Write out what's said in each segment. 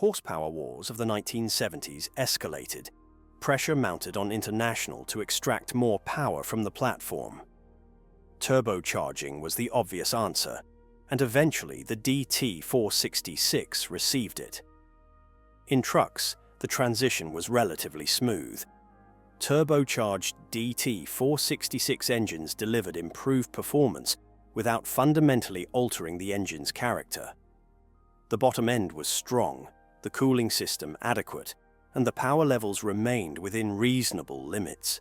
horsepower wars of the 1970s escalated, pressure mounted on International to extract more power from the platform. Turbocharging was the obvious answer, and eventually the DT466 received it. In trucks, the transition was relatively smooth. Turbocharged DT466 engines delivered improved performance without fundamentally altering the engine's character. The bottom end was strong, the cooling system adequate, and the power levels remained within reasonable limits.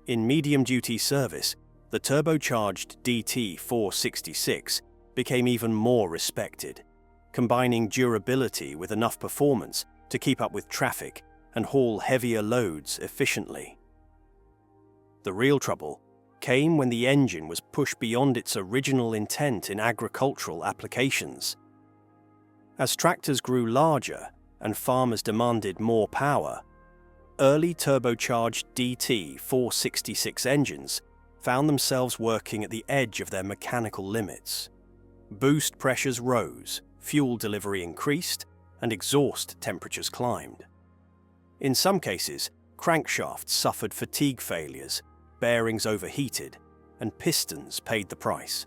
In medium-duty service, the turbocharged DT466 became even more respected, combining durability with enough performance to keep up with traffic and haul heavier loads efficiently. The real trouble came when the engine was pushed beyond its original intent in agricultural applications. As tractors grew larger and farmers demanded more power, early turbocharged DT466 engines found themselves working at the edge of their mechanical limits. Boost pressures rose, fuel delivery increased, and exhaust temperatures climbed. In some cases, crankshafts suffered fatigue failures, bearings overheated, and pistons paid the price.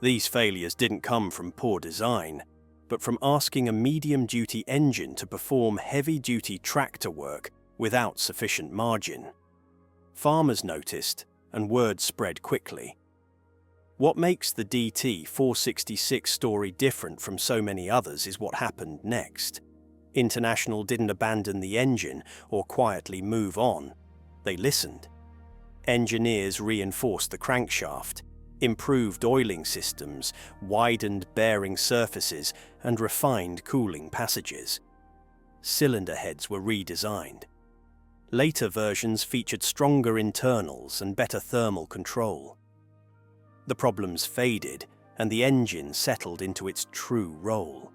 These failures didn't come from poor design, but from asking a medium-duty engine to perform heavy-duty tractor work without sufficient margin. Farmers noticed, and word spread quickly. What makes the DT466 story different from so many others is what happened next. International didn't abandon the engine or quietly move on. They listened. Engineers reinforced the crankshaft, improved oiling systems, widened bearing surfaces, and refined cooling passages. Cylinder heads were redesigned. Later versions featured stronger internals and better thermal control. The problems faded, and the engine settled into its true role.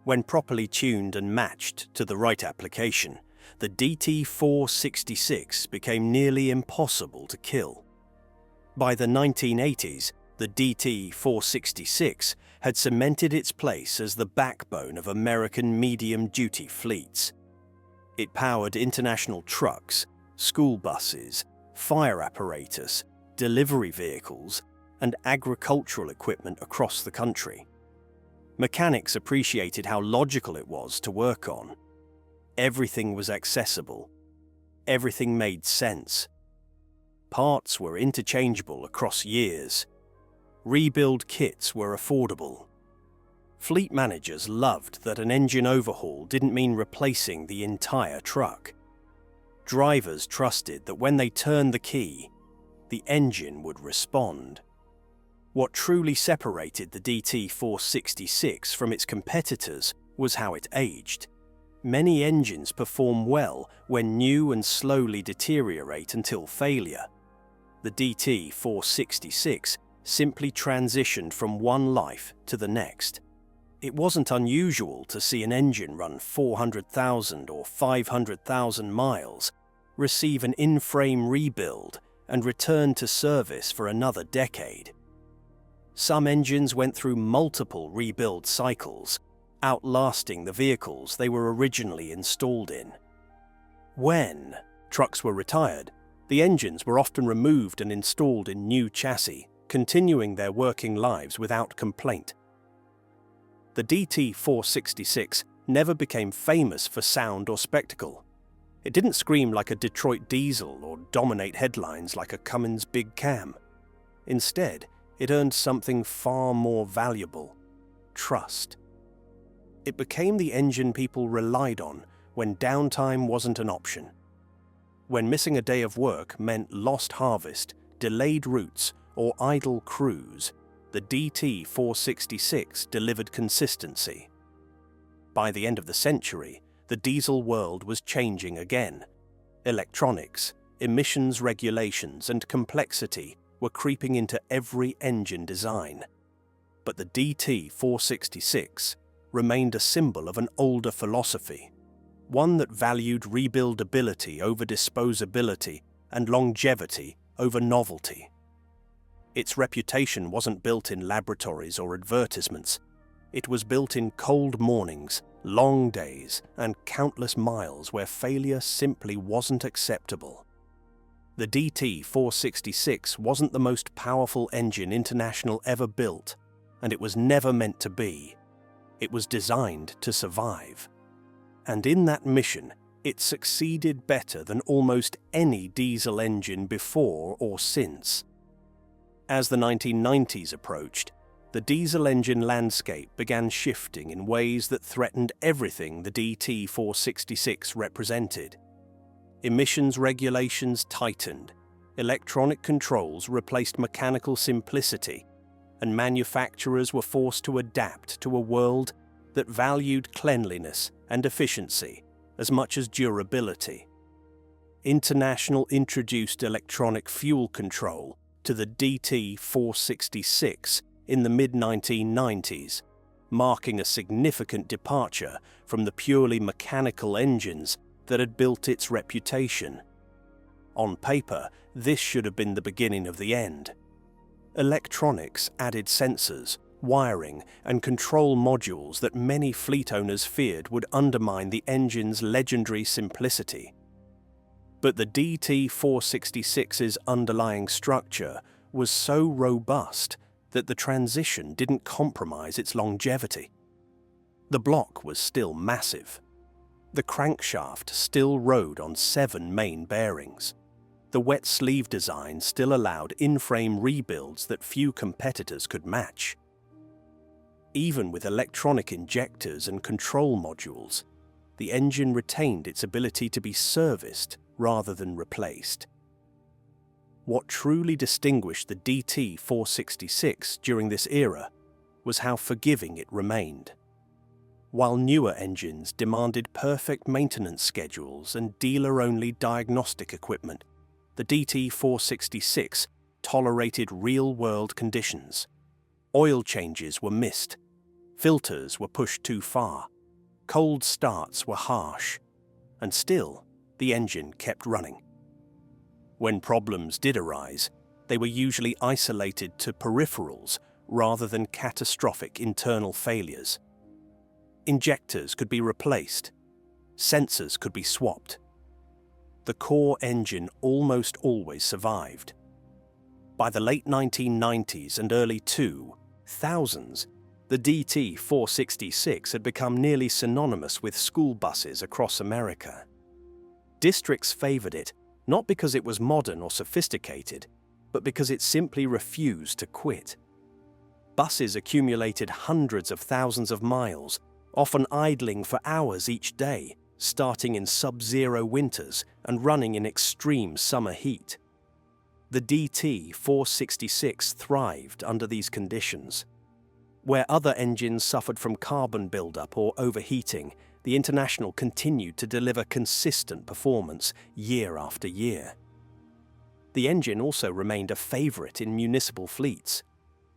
When properly tuned and matched to the right application, the DT466 became nearly impossible to kill. By the 1980s, the DT466 had cemented its place as the backbone of American medium-duty fleets. It powered international trucks, school buses, fire apparatus, delivery vehicles, and agricultural equipment across the country. Mechanics appreciated how logical it was to work on. Everything was accessible. Everything made sense. Parts were interchangeable across years. Rebuild kits were affordable. Fleet managers loved that an engine overhaul didn't mean replacing the entire truck. Drivers trusted that when they turned the key, the engine would respond. What truly separated the DT466 from its competitors was how it aged. Many engines perform well when new and slowly deteriorate until failure. The DT466 simply transitioned from one life to the next. It wasn't unusual to see an engine run 400,000 or 500,000 miles, receive an in-frame rebuild, and return to service for another decade. Some engines went through multiple rebuild cycles, outlasting the vehicles they were originally installed in. When trucks were retired, the engines were often removed and installed in new chassis, continuing their working lives without complaint. The DT466 never became famous for sound or spectacle. It didn't scream like a Detroit diesel or dominate headlines like a Cummins Big Cam. Instead, it earned something far more valuable: trust. It became the engine people relied on when downtime wasn't an option. When missing a day of work meant lost harvest, delayed routes, or idle crews, the DT466 delivered consistency. By the end of the century, the diesel world was changing again. Electronics, emissions regulations, and complexity were creeping into every engine design. But the DT466 remained a symbol of an older philosophy, one that valued rebuildability over disposability and longevity over novelty. Its reputation wasn't built in laboratories or advertisements. It was built in cold mornings, long days, and countless miles where failure simply wasn't acceptable. The DT466 wasn't the most powerful engine International ever built, and it was never meant to be. It was designed to survive. And in that mission, it succeeded better than almost any diesel engine before or since. As the 1990s approached, the diesel engine landscape began shifting in ways that threatened everything the DT466 represented. Emissions regulations tightened, electronic controls replaced mechanical simplicity, and manufacturers were forced to adapt to a world that valued cleanliness and efficiency as much as durability. International introduced electronic fuel control to the DT466 in the mid-1990s, marking a significant departure from the purely mechanical engines that had built its reputation. On paper, this should have been the beginning of the end. Electronics added sensors, wiring, and control modules that many fleet owners feared would undermine the engine's legendary simplicity. But the DT466's underlying structure was so robust that the transition didn't compromise its longevity. The block was still massive. The crankshaft still rode on 7 main bearings. The wet sleeve design still allowed in-frame rebuilds that few competitors could match. Even with electronic injectors and control modules, the engine retained its ability to be serviced rather than replaced. What truly distinguished the DT466 during this era was how forgiving it remained. While newer engines demanded perfect maintenance schedules and dealer-only diagnostic equipment, the DT466 tolerated real-world conditions. Oil changes were missed, filters were pushed too far, cold starts were harsh, and still the engine kept running. When problems did arise, they were usually isolated to peripherals rather than catastrophic internal failures. Injectors could be replaced, sensors could be swapped. The core engine almost always survived. By the late 1990s and early 2000s, the DT466 had become nearly synonymous with school buses across America. Districts favored it not because it was modern or sophisticated, but because it simply refused to quit. Buses accumulated hundreds of thousands of miles, often idling for hours each day, starting in sub-zero winters and running in extreme summer heat. The DT466 thrived under these conditions. Where other engines suffered from carbon buildup or overheating, the International continued to deliver consistent performance year after year. The engine also remained a favorite in municipal fleets.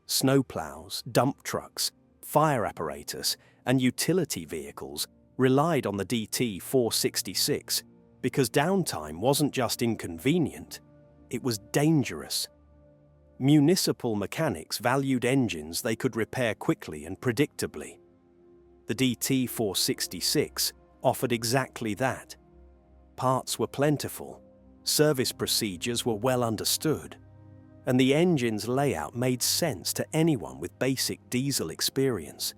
Snowplows, dump trucks, fire apparatus, and utility vehicles relied on the DT466 because downtime wasn't just inconvenient, it was dangerous. Municipal mechanics valued engines they could repair quickly and predictably. The DT466 offered exactly that. Parts were plentiful, service procedures were well understood, and the engine's layout made sense to anyone with basic diesel experience.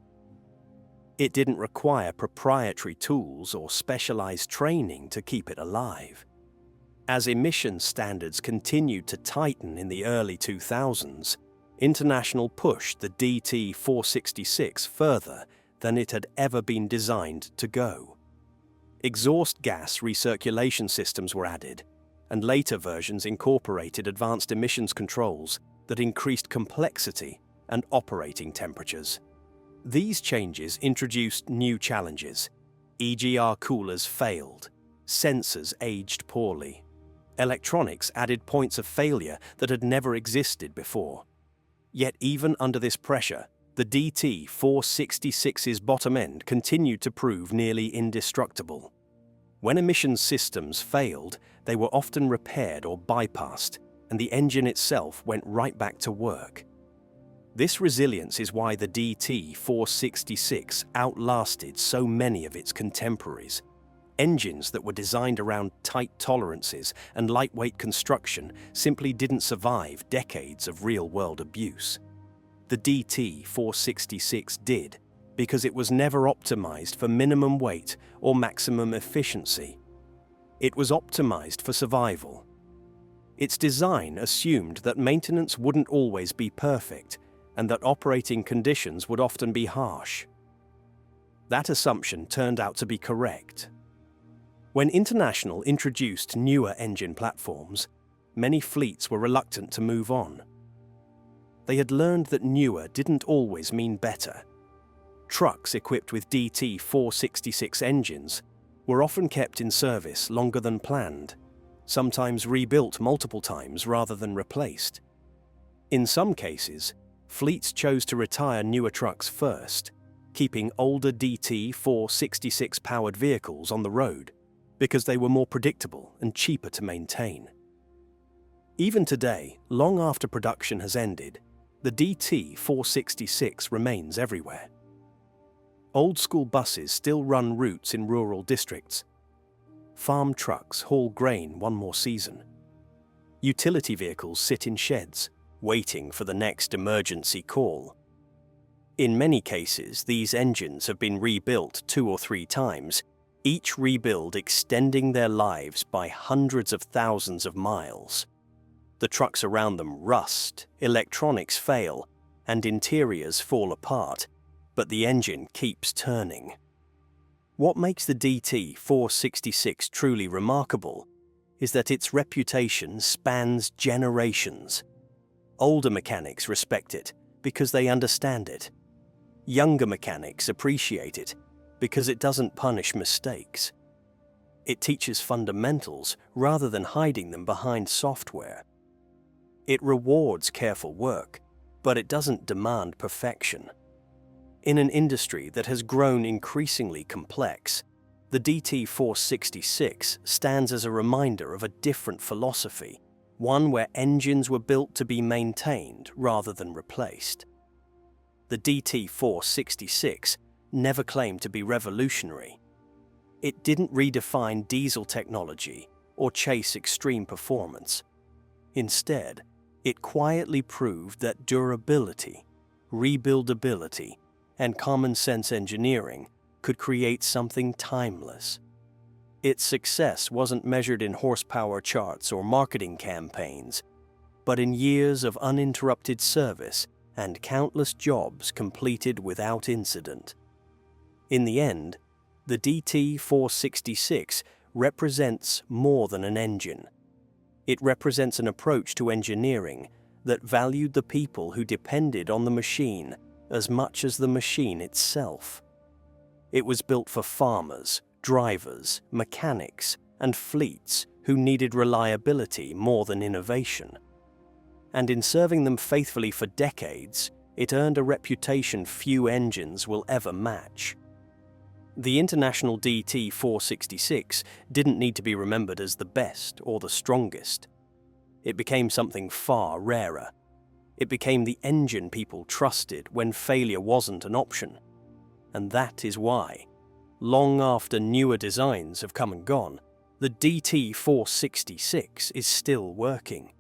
It didn't require proprietary tools or specialized training to keep it alive. As emission standards continued to tighten in the early 2000s, International pushed the DT466 further than it had ever been designed to go. Exhaust gas recirculation systems were added, and later versions incorporated advanced emissions controls that increased complexity and operating temperatures. These changes introduced new challenges. EGR coolers failed, sensors aged poorly. Electronics added points of failure that had never existed before. Yet even under this pressure, the DT466's bottom end continued to prove nearly indestructible. When emissions systems failed, they were often repaired or bypassed, and the engine itself went right back to work. This resilience is why the DT466 outlasted so many of its contemporaries. Engines that were designed around tight tolerances and lightweight construction simply didn't survive decades of real-world abuse. The DT466 did, because it was never optimized for minimum weight or maximum efficiency. It was optimized for survival. Its design assumed that maintenance wouldn't always be perfect, and that operating conditions would often be harsh. That assumption turned out to be correct. When International introduced newer engine platforms, many fleets were reluctant to move on. They had learned that newer didn't always mean better. Trucks equipped with DT466 engines were often kept in service longer than planned, sometimes rebuilt multiple times rather than replaced. In some cases, fleets chose to retire newer trucks first, keeping older DT466-powered vehicles on the road because they were more predictable and cheaper to maintain. Even today, long after production has ended, the DT466 remains everywhere. Old-school buses still run routes in rural districts. Farm trucks haul grain one more season. Utility vehicles sit in sheds, waiting for the next emergency call. In many cases, these engines have been rebuilt 2 or 3 times, each rebuild extending their lives by hundreds of thousands of miles. The trucks around them rust, electronics fail, and interiors fall apart, but the engine keeps turning. What makes the DT466 truly remarkable is that its reputation spans generations. Older mechanics respect it because they understand it. Younger mechanics appreciate it because it doesn't punish mistakes. It teaches fundamentals rather than hiding them behind software. It rewards careful work, but it doesn't demand perfection. In an industry that has grown increasingly complex, the DT466 stands as a reminder of a different philosophy, one where engines were built to be maintained rather than replaced. The DT466 never claimed to be revolutionary. It didn't redefine diesel technology or chase extreme performance. Instead, it quietly proved that durability, rebuildability, and common-sense engineering could create something timeless. Its success wasn't measured in horsepower charts or marketing campaigns, but in years of uninterrupted service and countless jobs completed without incident. In the end, the DT466 represents more than an engine. It represents an approach to engineering that valued the people who depended on the machine as much as the machine itself. It was built for farmers, drivers, mechanics, and fleets who needed reliability more than innovation. And in serving them faithfully for decades, it earned a reputation few engines will ever match. The International DT466 didn't need to be remembered as the best or the strongest. It became something far rarer. It became the engine people trusted when failure wasn't an option. And that is why, long after newer designs have come and gone, the DT466 is still working.